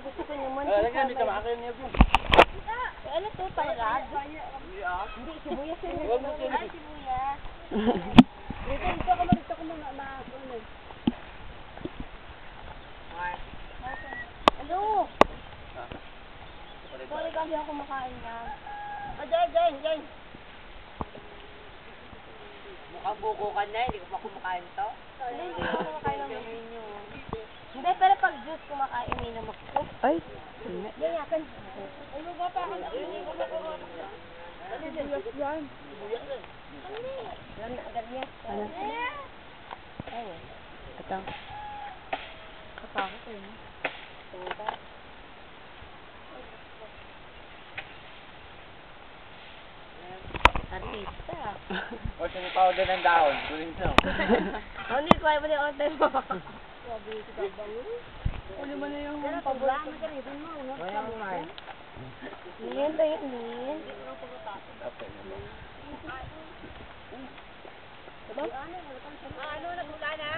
Gusto ko naman. Lagyan, may kamakin niya po. Ano to, talad? Hindi, sibuyas yun. Huwag mo sila. Ay, sibuyas. Dito ka muna, Ano? Sorry kasi ako kumakain yan. Diyan. Mukhang buko ka na, hindi ko pa kumakain to. Hindi ako kumakain ng menu. Hindi, pero pag juice kumakain, minum ako. Ay. Yayakan. Ay, magpapa ka na. Sibuyas yan. Yan, ganyan. Ano? Ay, Ito. kapakot yun. Artista. O, sinipawder ng dahon. Kunin mo. Hindi ko ayaw mo na order mo. Uli mo na yung Pero paborito. paglaan mo ka rin mo. Kaya mo nga eh. Lin, tayo lin. Ano, nagula na?